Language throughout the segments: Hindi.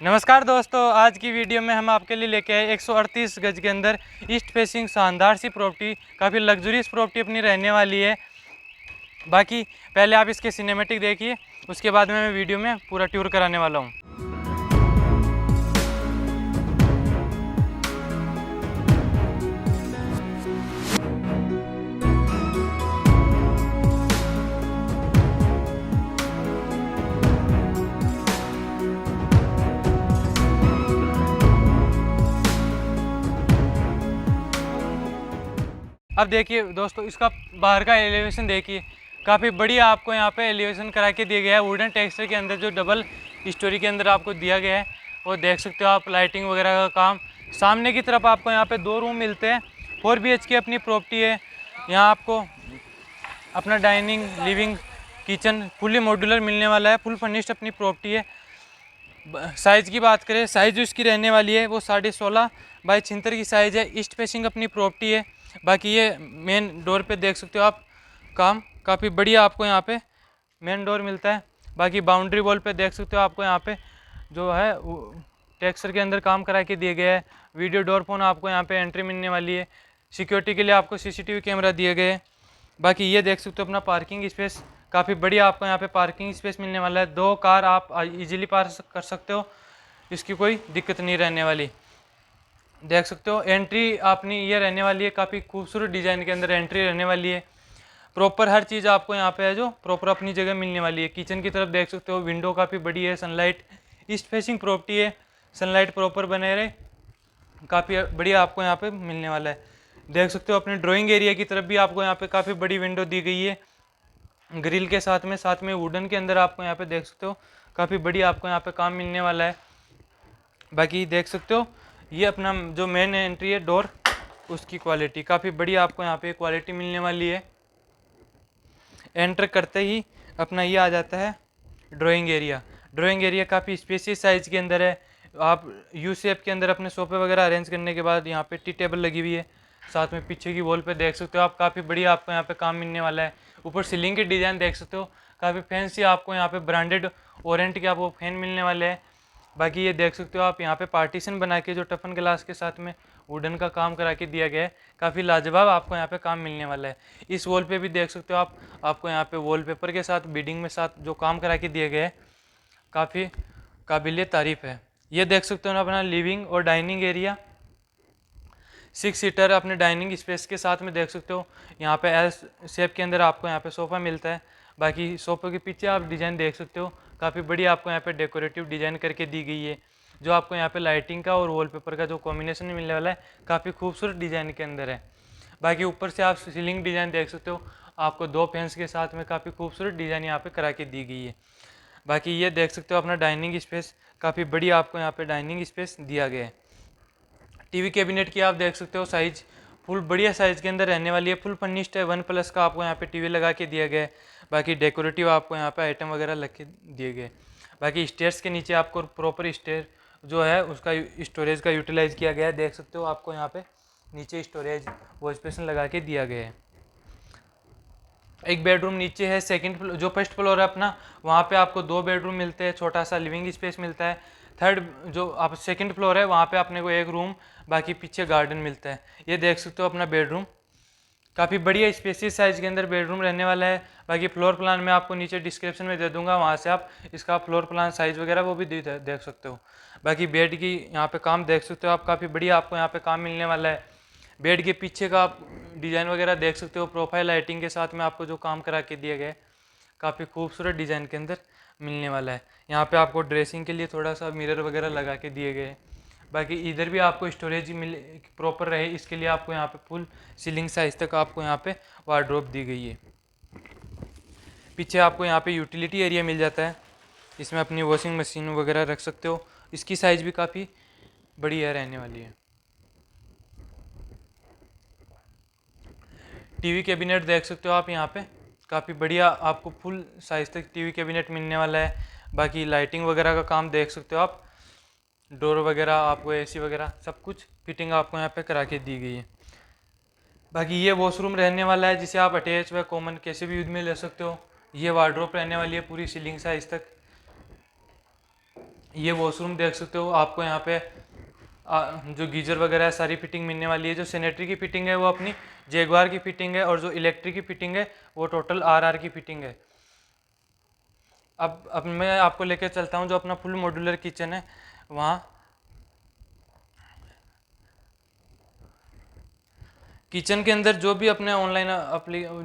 नमस्कार दोस्तों, आज की वीडियो में हम आपके लिए लेके आए 138 गज के अंदर ईस्ट फेसिंग शानदार सी प्रॉपर्टी। काफ़ी लग्जरियस प्रॉपर्टी अपनी रहने वाली है। बाकी पहले आप इसके सिनेमेटिक देखिए, उसके बाद में मैं वीडियो में पूरा टूर कराने वाला हूँ। अब देखिए दोस्तों, इसका बाहर का एलिवेशन देखिए, काफ़ी बढ़िया आपको यहाँ पे एलिवेशन करा के दिया गया है। वुडन टेक्सचर के अंदर जो डबल स्टोरी के अंदर आपको दिया गया है, वो देख सकते हो आप। लाइटिंग वगैरह का काम, सामने की तरफ आपको यहाँ पे 2 रूम मिलते हैं। 4 BHK अपनी प्रॉपर्टी है। यहाँ आपको अपना dining, living, kitchen fully modular मिलने वाला है। फुल फर्निश्ड अपनी प्रॉपर्टी है। साइज़ की बात करें, साइज़ जो इसकी रहने वाली है वो 16.5 बाई 76 की साइज़ है। ईस्ट फेसिंग अपनी प्रॉपर्टी है। बाकी ये मेन डोर पे देख सकते हो आप, काम काफ़ी बढ़िया आपको यहाँ पे मेन डोर मिलता है। बाकी बाउंड्री वॉल पे देख सकते हो आपको यहाँ पे जो है टेक्सचर के अंदर काम करा के दिए गए हैं। वीडियो डोर फोन आपको यहाँ पे एंट्री मिलने वाली है। सिक्योरिटी के लिए आपको CCTV कैमरा दिए गए हैं। बाकी ये देख सकते हो अपना पार्किंग स्पेस, काफ़ी बढ़िया आपको यहाँ पे पार्किंग स्पेस मिलने वाला है। 2 कार आप इजीली पार्क कर सकते हो, इसकी कोई दिक्कत नहीं रहने वाली। देख सकते हो एंट्री अपनी ये रहने वाली है, काफ़ी खूबसूरत डिज़ाइन के अंदर एंट्री रहने वाली है। प्रॉपर हर चीज़ आपको यहाँ पे है जो प्रॉपर अपनी जगह मिलने वाली है। किचन की तरफ देख सकते हो, विंडो काफ़ी बड़ी है। सनलाइट, ईस्ट फेसिंग प्रॉपर्टी है, सनलाइट प्रॉपर बने रहे, काफ़ी बढ़िया आपको यहाँ पे मिलने वाला है। देख सकते हो अपने ड्राइंग एरिया की तरफ भी आपको यहाँ पे काफ़ी बड़ी विंडो दी गई है ग्रिल के साथ में वुडन के अंदर आपको यहाँ पे देख सकते हो काफ़ी बढ़िया आपको यहाँ पे काम मिलने वाला है। बाकी देख सकते हो ये अपना जो मेन एंट्री है डोर, उसकी क्वालिटी काफ़ी बढ़िया आपको यहाँ पे क्वालिटी मिलने वाली है। एंटर करते ही अपना ये आ जाता है ड्राइंग एरिया। ड्राइंग एरिया काफ़ी स्पेसियस साइज़ के अंदर है। आप यू शेप के अंदर अपने सोफे वगैरह अरेंज करने के बाद यहाँ पे टी टेबल लगी हुई है। साथ में पीछे की वॉल पे देख सकते हो आप, काफ़ी बढ़िया आपको यहाँ पे काम मिलने वाला है। ऊपर सीलिंग के डिज़ाइन देख सकते हो, काफ़ी फैंसी आपको यहाँ पे ब्रांडेड ओरेंट के आपको फैन मिलने वाले हैं। बाकी ये देख सकते हो आप, यहाँ पे पार्टीशन बना के जो टफन ग्लास के साथ में वुडन का काम करा के दिया गया है। काफ़ी लाजवाब आपको यहाँ पे काम मिलने वाला है। इस वॉल पे भी देख सकते हो आप, आपको यहाँ पे वॉलपेपर के साथ बीडिंग में साथ जो काम करा के दिया गया है, काफ़ी काबिलियत तारीफ़ है। ये देख सकते हो ना अपना लिविंग और डाइनिंग एरिया, 6 सीटर अपने डाइनिंग स्पेस के साथ में देख सकते हो। यहाँ पे एल शेप के अंदर आपको यहाँ पे सोफ़ा मिलता है। बाकी सोफ़े के पीछे आप डिज़ाइन देख सकते हो, काफ़ी बढ़िया आपको यहाँ पे डेकोरेटिव डिज़ाइन करके दी गई है। जो आपको यहाँ पे लाइटिंग का और वॉलपेपर का जो कॉम्बिनेशन मिलने वाला है, काफ़ी खूबसूरत डिज़ाइन के अंदर है। बाकी ऊपर से आप सीलिंग डिज़ाइन देख सकते हो, आपको 2 फैंस के साथ में काफ़ी खूबसूरत डिज़ाइन यहाँ पे करा के दी गई है। बाकी ये देख सकते हो अपना डाइनिंग स्पेस, काफ़ी बढ़िया आपको यहाँ पे डाइनिंग स्पेस दिया गया है। टीवी कैबिनेट की आप देख सकते हो साइज, फुल बढ़िया साइज़ के अंदर रहने वाली है। फुल फर्निश्ड है, 1+ का आपको यहाँ पे टीवी लगा के दिया गया है। बाकी डेकोरेटिव आपको यहाँ पे आइटम वगैरह लग के दिए गए। बाकी स्टेयर्स के नीचे आपको प्रॉपर स्टेयर जो है उसका स्टोरेज का यूटिलाइज किया गया है। देख सकते हो आपको यहाँ पे नीचे स्टोरेज वॉश बेसिन लगा के दिया गया है। एक बेडरूम नीचे है, सेकंड जो फर्स्ट फ्लोर है अपना, वहाँ पे आपको 2 बेडरूम मिलते हैं, छोटा सा लिविंग स्पेस मिलता है। थर्ड जो आप सेकंड फ्लोर है, वहाँ पे अपने को 1 रूम, बाकी पीछे गार्डन मिलता है। ये देख सकते हो अपना बेडरूम, काफ़ी बढ़िया स्पेसियस साइज के अंदर बेडरूम रहने वाला है। बाकी फ्लोर प्लान मैं आपको नीचे डिस्क्रिप्शन में दे दूंगा, वहाँ से आप इसका फ्लोर प्लान साइज वगैरह वो भी देख सकते हो। बाकी बेड की यहाँ पे काम देख सकते हो आप, काफ़ी बढ़िया आपको यहाँ पे काम मिलने वाला है। बेड के पीछे का आप डिज़ाइन वगैरह देख सकते हो, प्रोफाइल लाइटिंग के साथ में आपको जो काम करा के दिया गया है, काफ़ी खूबसूरत डिज़ाइन के अंदर मिलने वाला है। यहाँ पे आपको ड्रेसिंग के लिए थोड़ा सा मिरर वगैरह लगा के दिए गए हैं। बाकी इधर भी आपको स्टोरेज मिले प्रॉपर रहे, इसके लिए आपको यहाँ पे फुल सीलिंग साइज तक आपको यहाँ पे वार्डरोब दी गई है। पीछे आपको यहाँ पे यूटिलिटी एरिया मिल जाता है, इसमें अपनी वॉशिंग मशीन वगैरह रख सकते हो। इसकी साइज़ भी काफ़ी बढ़िया रहने वाली है। टीवी कैबिनेट देख सकते हो आप, यहाँ पे काफ़ी बढ़िया आपको फुल साइज तक टीवी कैबिनेट मिलने वाला है। बाकी लाइटिंग वगैरह का काम देख सकते हो आप, डोर वगैरह आपको एसी वगैरह सब कुछ फिटिंग आपको यहाँ पे करा के दी गई है। बाकी ये वॉशरूम रहने वाला है, जिसे आप अटैच व कॉमन कैसे भी यूज में ले सकते हो। ये वार्डरोब रहने वाली है पूरी सीलिंग साइज तक। ये वॉशरूम देख सकते हो आपको यहाँ पे जो गीजर वगैरह है सारी फिटिंग मिलने वाली है। जो सैनिटरी की फिटिंग है वो अपनी जैगवार की फिटिंग है, और जो इलेक्ट्रिक की फिटिंग है वो टोटल आर की फिटिंग है। अब मैं आपको लेकर चलता हूँ जो अपना फुल मॉड्यूलर किचन है वहाँ। किचन के अंदर जो भी अपने ऑनलाइन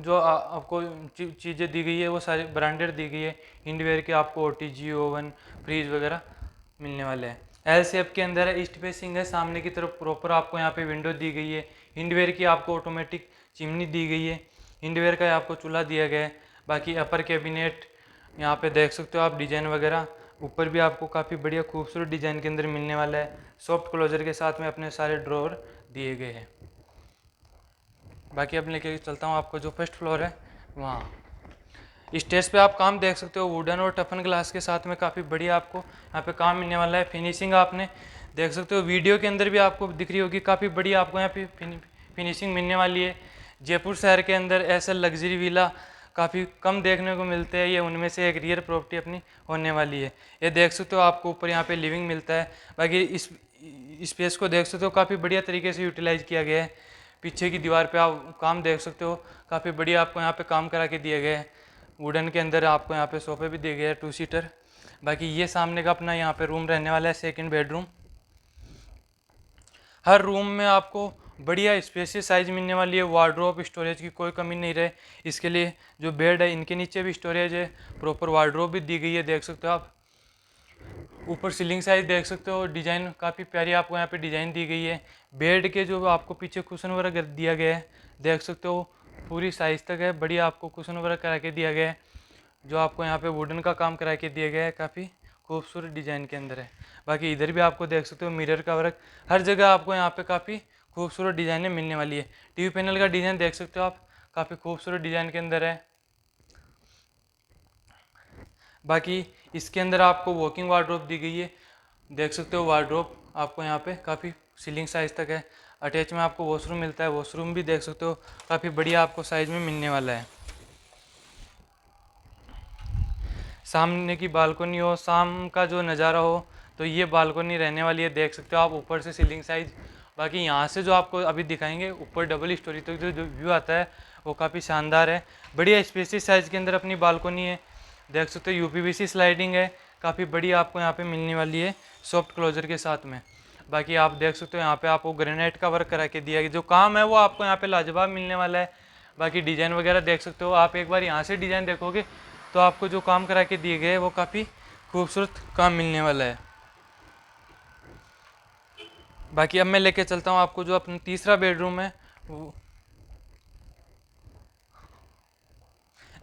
जो आपको चीज़ें दी गई है वो सारी ब्रांडेड दी गई है। हिंडवेयर के आपको ओटीजी, ओवन, फ्रीज वगैरह मिलने वाले हैं। एल शेप के अंदर है, ईस्ट फेसिंग है, सामने की तरफ प्रॉपर आपको यहाँ पे विंडो दी गई है। हिंडवेयर की आपको ऑटोमेटिक चिमनी दी गई है। हिंडवेयर का आपको चूल्हा दिया गया है। बाकी अपर कैबिनेट यहाँ पे देख सकते हो आप, डिजाइन वगैरह ऊपर भी आपको काफ़ी बढ़िया खूबसूरत डिजाइन के अंदर मिलने वाला है। सॉफ्ट क्लोजर के साथ में अपने सारे ड्रॉवर दिए गए हैं। बाकी अब लेके चलता हूँ आपको जो फर्स्ट फ्लोर है वहाँ। स्टेज पे आप काम देख सकते हो, वुडन और टफन ग्लास के साथ में काफ़ी बढ़िया आपको यहाँ पे काम मिलने वाला है। फिनिशिंग आपने देख सकते हो, वीडियो के अंदर भी आपको दिख रही होगी, काफ़ी बढ़िया आपको यहाँ पे फिनिशिंग मिलने वाली है। जयपुर शहर के अंदर ऐसे लग्जरी विला काफ़ी कम देखने को मिलते हैं, ये उनमें से एक रियर प्रॉपर्टी अपनी होने वाली है। ये देख सकते हो आपको ऊपर यहाँ पे लिविंग मिलता है। बाकी इस स्पेस को देख सकते हो, काफ़ी बढ़िया तरीके से यूटिलाइज किया गया है। पीछे की दीवार पे आप काम देख सकते हो, काफ़ी बढ़िया आपको यहाँ पे काम करा के दिए गए हैं। वुडन के अंदर आपको यहाँ पे सोफे भी दिए गए हैं 2 सीटर। बाकी ये सामने का अपना यहाँ पे रूम रहने वाला है, सेकंड बेडरूम। हर रूम में आपको बढ़िया स्पेसियस साइज मिलने वाली है। वार्डरोब स्टोरेज की कोई कमी नहीं रहे। इसके लिए जो बेड है इनके नीचे भी स्टोरेज है, प्रॉपर वार्डरोब भी दी गई है, देख सकते हो आप। ऊपर सीलिंग साइज देख सकते हो, डिज़ाइन काफ़ी प्यारी आपको यहाँ पे डिज़ाइन दी गई है। बेड के जो आपको पीछे कुशन वगैरह दिया गया है देख सकते हो, पूरी साइज तक है, बढ़िया आपको कुशन वगैरह करा के दिया गया है। जो आपको यहाँ पे वुडन का काम करा के दिया गया है, काफ़ी खूबसूरत डिज़ाइन के अंदर है। बाकी इधर भी आपको देख सकते हो मिरर का वर्क, हर जगह आपको यहाँ पे काफ़ी खूबसूरत डिज़ाइनें मिलने वाली है। टीवी पैनल का डिज़ाइन देख सकते हो आप, काफ़ी खूबसूरत डिज़ाइन के अंदर है। बाकी इसके अंदर आपको वॉकिंग वार्डरोब दी गई है, देख सकते हो। वार्डरोब आपको यहाँ पे काफ़ी सीलिंग साइज तक है। अटैच में आपको वॉशरूम मिलता है, वॉशरूम भी देख सकते हो काफ़ी बढ़िया आपको साइज में मिलने वाला है। सामने की बालकनी हो, शाम का जो नज़ारा हो, तो ये बालकनी रहने वाली है, देख सकते हो आप ऊपर से सीलिंग साइज। बाकी यहाँ से जो आपको अभी दिखाएंगे ऊपर डबल स्टोरी तक जो व्यू आता है वो काफ़ी शानदार है। बढ़िया स्पेसियस साइज के अंदर अपनी बालकनी है, देख सकते हो। यूपीवीसी स्लाइडिंग है, काफ़ी बढ़िया आपको यहाँ पे मिलने वाली है सॉफ्ट क्लोजर के साथ में। बाकी आप देख सकते हो यहाँ पे आपको ग्रेनाइट का वर्क करा के दिया गया, जो काम है वो आपको यहाँ पे लाजवाब मिलने वाला है। बाकी डिज़ाइन वगैरह देख सकते हो आप, एक बार यहाँ से डिज़ाइन देखोगे तो आपको जो काम करा के दिए गए वो काफ़ी खूबसूरत काम मिलने वाला है। बाकी अब मैं लेके चलता हूँ आपको जो अपना तीसरा बेडरूम है वो।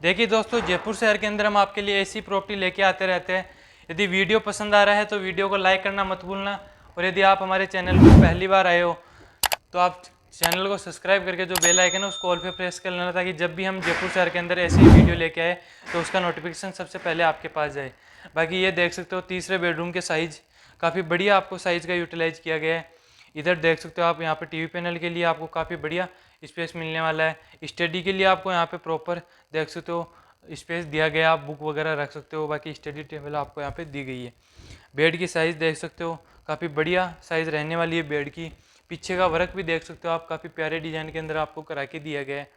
देखिए दोस्तों, जयपुर शहर के अंदर हम आपके लिए ऐसी प्रॉपर्टी लेके आते रहते हैं। यदि वीडियो पसंद आ रहा है तो वीडियो को लाइक करना मत भूलना, और यदि आप हमारे चैनल पर पहली बार आए हो तो आप चैनल को सब्सक्राइब करके जो बेल आइकन है उसको ऑल पे प्रेस कर लेना, ताकि जब भी हम जयपुर शहर के अंदर ऐसी वीडियो लेके आए तो उसका नोटिफिकेशन सबसे पहले आपके पास जाए। बाकी ये देख सकते हो तीसरे बेडरूम के साइज़ काफ़ी बढ़िया आपको साइज़ का यूटिलाइज किया गया है। इधर देख सकते हो आप, यहाँ पे टीवी पैनल के लिए आपको काफ़ी बढ़िया स्पेस मिलने वाला है। स्टडी के लिए आपको यहाँ पे प्रॉपर देख सकते हो स्पेस दिया गया, आप बुक वगैरह रख सकते हो। बाकी स्टडी टेबल आपको यहाँ पे दी गई है। बेड की साइज़ देख सकते हो, काफ़ी बढ़िया साइज़ रहने वाली है बेड की। पीछे का वर्क भी देख सकते हो आप, काफ़ी प्यारे डिज़ाइन के अंदर आपको करा के दिया गया है।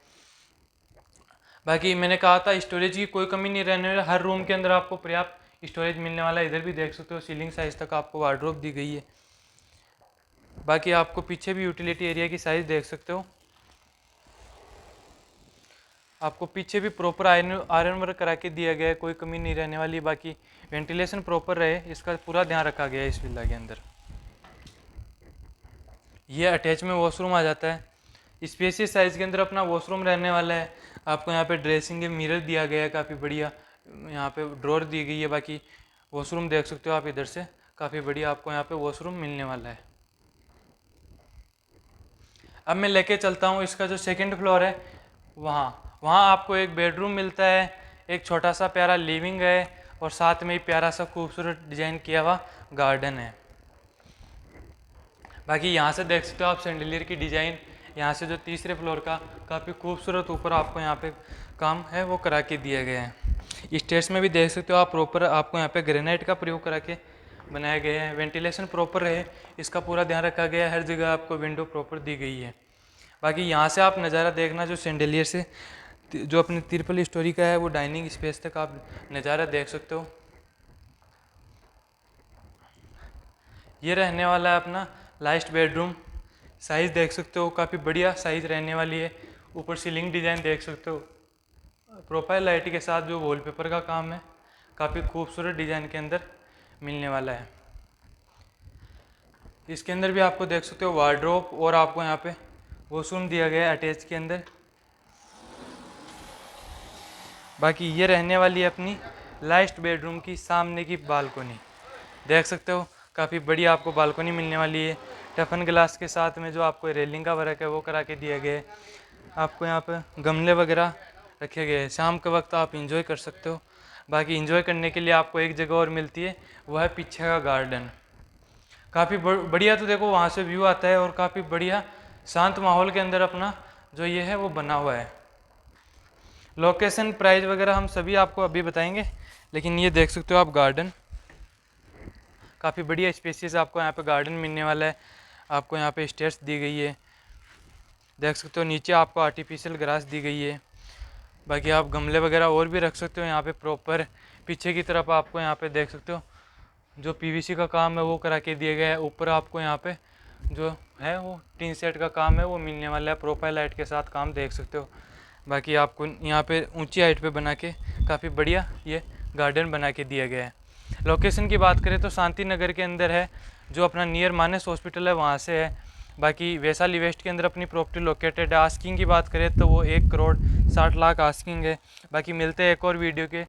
बाकी मैंने कहा था स्टोरेज की कोई कमी नहीं रहने वाली, हर रूम के अंदर आपको पर्याप्त स्टोरेज मिलने वाला है। इधर भी देख सकते हो सीलिंग साइज़ तक आपको वार्डरोब दी गई है। बाकी आपको पीछे भी यूटिलिटी एरिया की साइज़ देख सकते हो, आपको पीछे भी प्रॉपर आयरन वर्क करा के दिया गया है, कोई कमी नहीं रहने वाली। बाकी वेंटिलेशन प्रॉपर रहे इसका पूरा ध्यान रखा गया है इस विला के अंदर। ये अटैच में वॉशरूम आ जाता है, स्पेसियस साइज़ के अंदर अपना वॉशरूम रहने वाला है। आपको यहाँ पे ड्रेसिंग के मिरर दिया गया है, काफ़ी बढ़िया यहाँ पे ड्रॉर दी गई है। बाकी वॉशरूम देख सकते हो आप, इधर से काफ़ी बढ़िया आपको यहाँ पे वॉशरूम मिलने वाला है। अब मैं लेके चलता हूँ इसका जो सेकंड फ्लोर है वहाँ। वहाँ आपको एक बेडरूम मिलता है, एक छोटा सा प्यारा लिविंग है, और साथ में ही प्यारा सा खूबसूरत डिजाइन किया हुआ गार्डन है। बाकी यहाँ से देख सकते हो आप सैंडलियर की डिज़ाइन, यहाँ से जो तीसरे फ्लोर का काफ़ी खूबसूरत ऊपर आपको यहाँ पे काम है वो करा के दिया गया है। स्टेयर्स में भी देख सकते हो आप, प्रॉपर आपको यहाँ पे ग्रेनाइट का प्रयोग करा के बनाए गए हैं। वेंटिलेशन प्रॉपर रहे इसका पूरा ध्यान रखा गया है। हर जगह आपको विंडो प्रॉपर दी गई है। बाकी यहाँ से आप नज़ारा देखना जो सैंडिलियर से जो अपने ट्रिपल स्टोरी का है वो डाइनिंग स्पेस तक आप नज़ारा देख सकते हो। ये रहने वाला है अपना लास्ट बेडरूम। साइज़ देख सकते हो काफ़ी बढ़िया साइज़ रहने वाली है। ऊपर सीलिंग डिज़ाइन देख सकते हो, प्रोफाइल लाइट के साथ जो वॉलपेपर का काम है काफ़ी खूबसूरत डिज़ाइन के अंदर मिलने वाला है। इसके अंदर भी आपको देख सकते हो वार्डरोब और आपको यहाँ पे वॉशरूम दिया गया है अटैच के अंदर। बाकी ये रहने वाली है अपनी लास्ट बेडरूम की सामने की बालकोनी। देख सकते हो काफ़ी बढ़िया आपको बालकोनी मिलने वाली है। टफन ग्लास के साथ में जो आपको रेलिंग का वर्क है वो करा के दिया गया है। आपको यहाँ पे गमले वगैरह रखे गए हैं। शाम के वक्त आप इंजॉय कर सकते हो। बाकी इंजॉय करने के लिए आपको एक जगह और मिलती है, वह है पीछे का गार्डन। काफ़ी बढ़िया तो देखो वहाँ से व्यू आता है और काफ़ी बढ़िया शांत माहौल के अंदर अपना जो ये है वो बना हुआ है। लोकेशन प्राइस वगैरह हम सभी आपको अभी बताएंगे, लेकिन ये देख सकते हो आप गार्डन काफ़ी बढ़िया स्पेसियस आपको यहाँ पे गार्डन मिलने वाला है। आपको यहाँ पे स्टेयर्स दी गई है, देख सकते हो नीचे आपको आर्टिफिशियल ग्रास दी गई है। बाकी आप गमले वगैरह और भी रख सकते हो यहाँ पे प्रॉपर। पीछे की तरफ आपको यहाँ पे देख सकते हो जो पीवीसी का काम है वो करा के दिया गया है। ऊपर आपको यहाँ पे जो है वो टीन सेट का काम है वो मिलने वाला है। प्रोफाइल लाइट के साथ काम देख सकते हो। बाकी आपको यहाँ पे ऊंची हाइट पे बना के काफ़ी बढ़िया ये गार्डन बना के दिया गया है। लोकेशन की बात करें तो शांति नगर के अंदर है, जो अपना नियर मानस हॉस्पिटल है वहाँ से है। बाकी वैशाली वेस्ट के अंदर अपनी प्रॉपर्टी लोकेटेड है। आस्किंग की बात करें तो वो 1 करोड़ 60 लाख आस्किंग है। बाकी मिलते हैं एक और वीडियो के